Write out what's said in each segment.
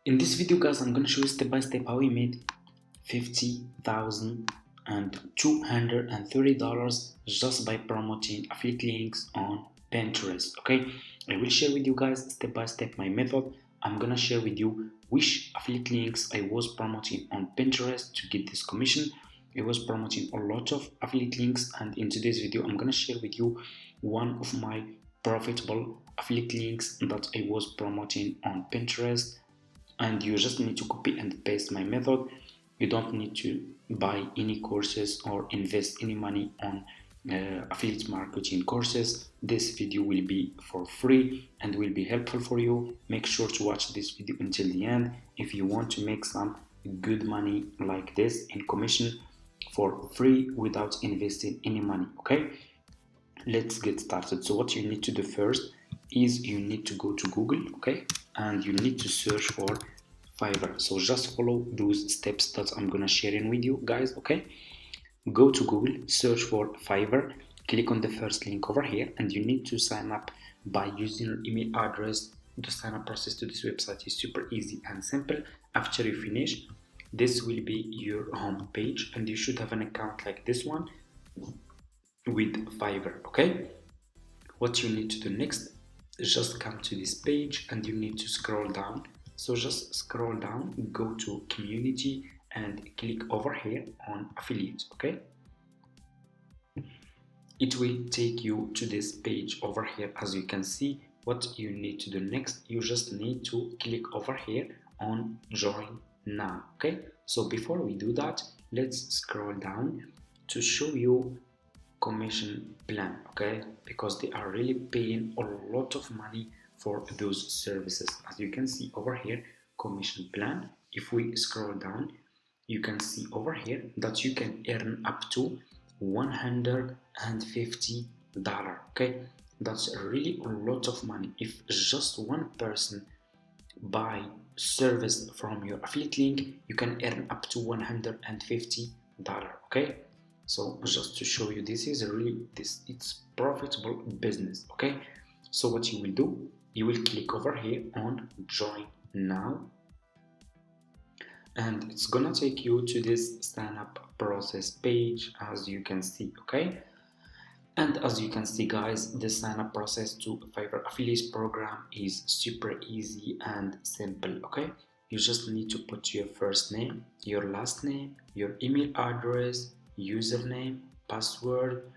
In this video guys, I'm gonna show you step by step how we made $50,230 just by promoting affiliate links on Pinterest. Okay, I will share with you guys step by step my method. I'm gonna share with you which affiliate links I was promoting on Pinterest to get this commission. I was promoting a lot of affiliate links, and in today's video I'm gonna share with you one of my profitable affiliate links that I was promoting on Pinterest. And you just need to copy and paste my method. You don't need to buy any courses or invest any money on affiliate marketing courses. This video will be for free and will be helpful for you. Make sure to watch this video until the end if you want to make some good money like this in commission for free without investing any money. Okay, let's get started. So what you need to do first is you need to go to Google, okay, and you need to search for Fiverr. So just follow those steps that I'm gonna share in with you guys. Okay, go to Google, search for Fiverr, click on the first link over here, and you need to sign up by using your email address. The sign up process to this website is super easy and simple. After you finish, this will be your home page and you should have an account like this one with Fiverr. Okay, what you need to do next is just come to this page and you need to scroll down. So just scroll down, go to community and click over here on affiliate. Okay, it will take you to this page over here. As you can see, what you need to do next, you just need to click over here on join now. Okay, so before we do that, let's scroll down to show you commission plan. Okay, because they are really paying a lot of money for those services. As you can see over here, commission plan, if we scroll down, you can see over here that you can earn up to $150. Okay, that's really a lot of money. If just one person buy service from your affiliate link, you can earn up to $150. Okay, so just to show you, this is really it's profitable business. Okay, so what you will do, you will click over here on join now and it's gonna take you to this sign up process page, as you can see. Okay, and as you can see guys, the sign up process to Fiverr affiliate program is super easy and simple. Okay, you just need to put your first name, your last name, your email address, username, password,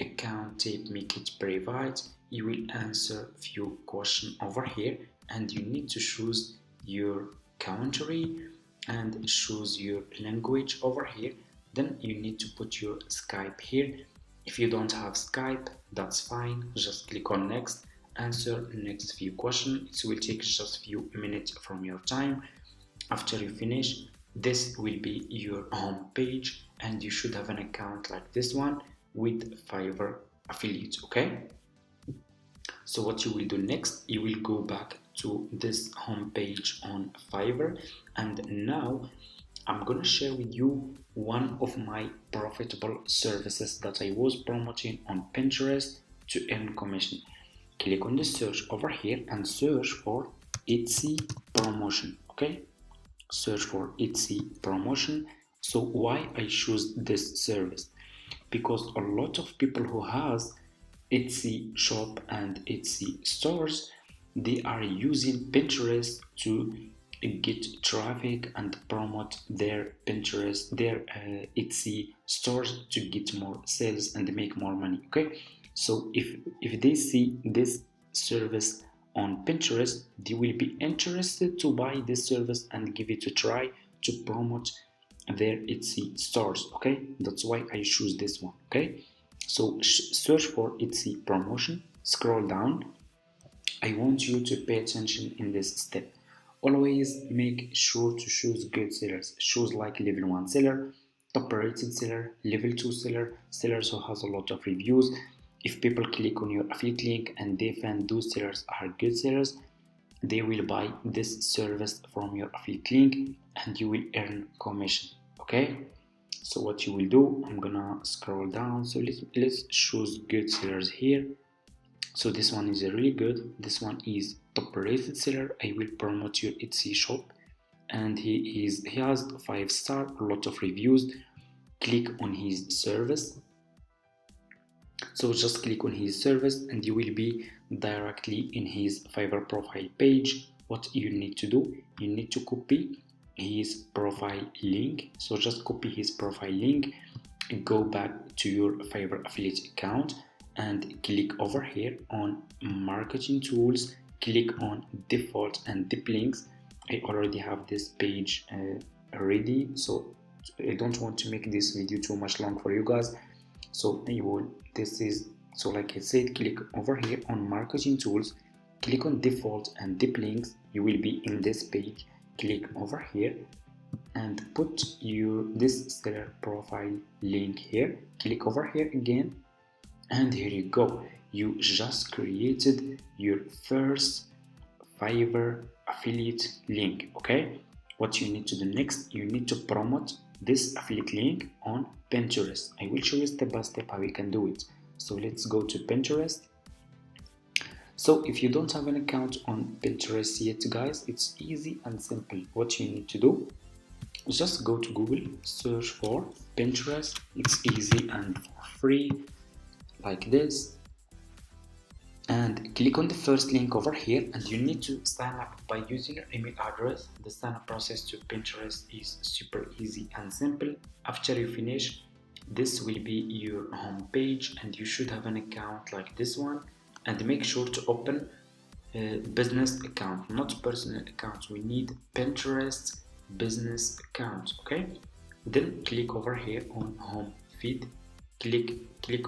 account type, make it private. You will answer few questions over here and you need to choose your country and choose your language over here. Then you need to put your Skype here. If you don't have Skype, that's fine, just click on next, answer next few questions. It will take just few minutes from your time. After you finish, this will be your home page and you should have an account like this one with Fiverr affiliate. Okay, so what you will do next, you will go back to this home page on Fiverr, and now I'm gonna share with you one of my profitable services that I was promoting on Pinterest to earn commission. Click on the search over here and search for Etsy promotion. Okay, search for Etsy promotion. So why I choose this service? Because a lot of people who has Etsy shop and Etsy stores, they are using Pinterest to get traffic and promote their Pinterest, their Etsy stores to get more sales and make more money. Okay, so if they see this service on Pinterest, they will be interested to buy this service and give it a try to promote their Etsy stores. Okay, that's why I choose this one. Okay, so search for Etsy promotion, scroll down. I want you to pay attention in this step. Always make sure to choose good sellers. Choose like level 1 seller, top rated seller, level 2 seller, sellers who has a lot of reviews. If people click on your affiliate link and they find those sellers are good sellers, they will buy this service from your affiliate link and you will earn commission. Okay, so what you will do, I'm gonna scroll down. So let's choose good sellers here. So this one is really good. This one is top rated seller. I will promote your Etsy shop and he has 5 star, a lot of reviews. Click on his service. So just click on his service and you will be directly in his Fiverr profile page. What you need to do, you need to copy his profile link. So just copy his profile link, go back to your Fiverr affiliate account and click over here on marketing tools, click on default and deep links. I already have this page ready, so I don't want to make this video too much long for you guys. So like I said, click over here on marketing tools, click on default and deep links. You will be in this page. Click over here and put this seller profile link here. Click over here again, and here you go. You just created your first Fiverr affiliate link. Okay, what you need to do next, you need to promote this affiliate link on Pinterest. I will show you step by step how you can do it. So let's go to Pinterest. So if you don't have an account on Pinterest yet, guys, it's easy and simple. What you need to do, just go to Google, search for Pinterest. It's easy and free, like this, and click on the first link over here, and you need to sign up by using your email address. The sign up process to Pinterest is super easy and simple. After you finish, this will be your home page, and you should have an account like this one, and make sure to open a business account, not personal account. We need Pinterest business account. Okay, then click over here on home feed, click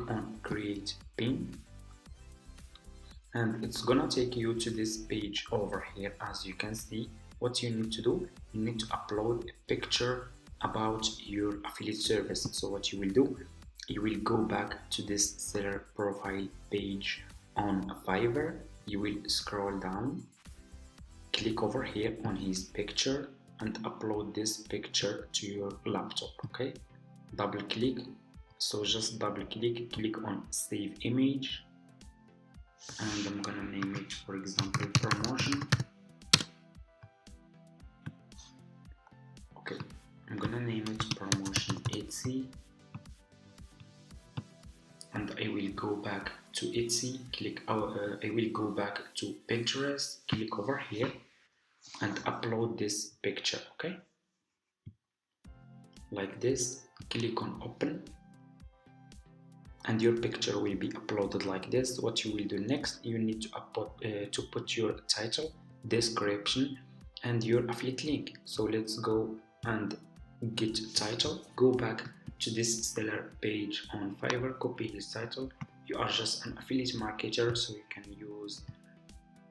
on create pin, and it's gonna take you to this page over here. As you can see, what you need to do, you need to upload a picture about your affiliate service. So what you will do, you will go back to this seller profile page on Fiverr. You will scroll down, click over here on his picture and upload this picture to your laptop. Okay, double click. So just double click on save image, and I'm gonna name it, for example, promotion. Okay, I'm gonna name it promotion Etsy, and I will go back to Etsy. I will go back to Pinterest, click over here and upload this picture. Okay, like this. Click on open, and your picture will be uploaded like this. What you will do next, you need to put your title, description, and your affiliate link. So let's go and get title. Go back to this seller page on Fiverr, copy his title. You are just an affiliate marketer, so you can use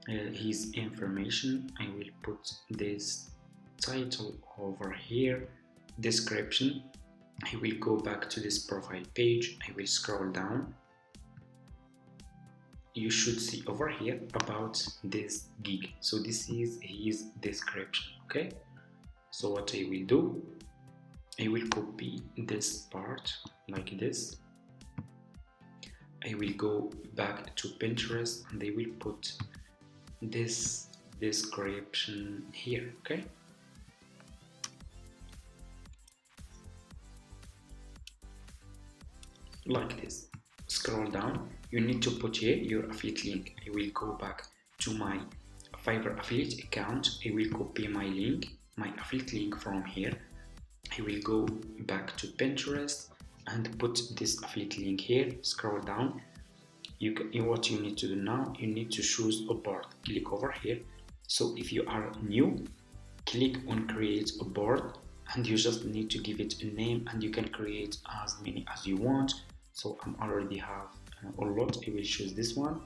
his information. I will put this title over here, description. I will go back to this profile page. I will scroll down. You should see over here about this gig. So this is his description. Okay, so what I will do, I will copy this part like this. I will go back to Pinterest and I will put this description here. Okay, like this. Scroll down, you need to put here your affiliate link. I will go back to my Fiverr affiliate account. I will copy my link, my affiliate link from here. I will go back to Pinterest and put this affiliate link here. Scroll down. What you need to do now, you need to choose a board. Click over here. So if you are new, click on create a board, and you just need to give it a name, and you can create as many as you want. So I already have a lot. I will choose this one.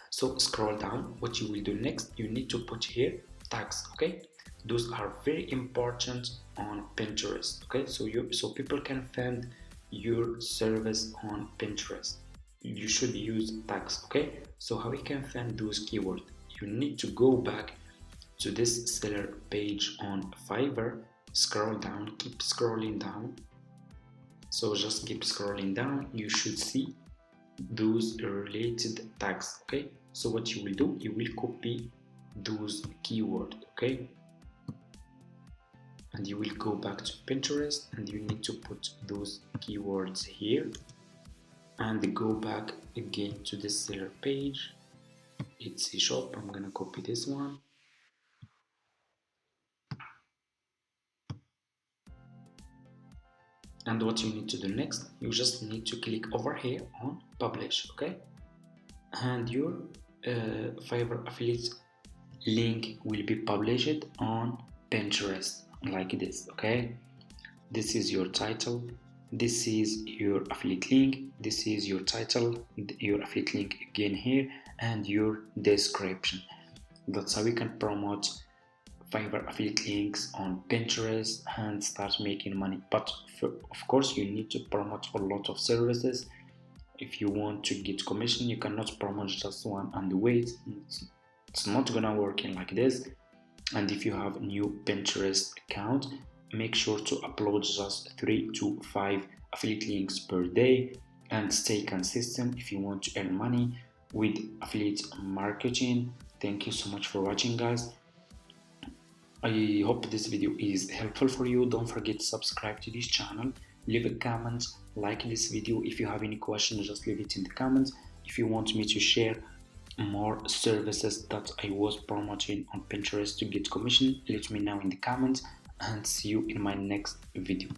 So scroll down. What you will do next, you need to put here tags. Okay, those are very important on Pinterest. Okay, so people can find your service on Pinterest. You should use tags. Okay, so how you can find those keywords, you need to go back to this seller page on Fiverr. Scroll down, keep scrolling down. So just keep scrolling down. You should see those related tags. Okay, so what you will do, you will copy those keywords. Okay, and you will go back to Pinterest and you need to put those keywords here and go back again to the seller page. It's a shop. I'm gonna copy this one. And what you need to do next, you just need to click over here on publish, okay? And your Fiverr affiliate link will be published on Pinterest like this, okay? This is your title, this is your affiliate link, this is your title, your affiliate link again here, and your description. That's how we can promote Fiverr affiliate links on Pinterest and start making money. But of course you need to promote a lot of services. If you want to get commission, you cannot promote just one and wait. It's not gonna work in like this. And if you have new Pinterest account, make sure to upload just 3 to 5 affiliate links per day and stay consistent if you want to earn money with affiliate marketing. Thank you so much for watching, guys. I hope this video is helpful for you. Don't forget to subscribe to this channel, leave a comment, like this video. If you have any questions, just leave it in the comments. If you want me to share more services that I was promoting on Pinterest to get commission, let me know in the comments, and see you in my next video.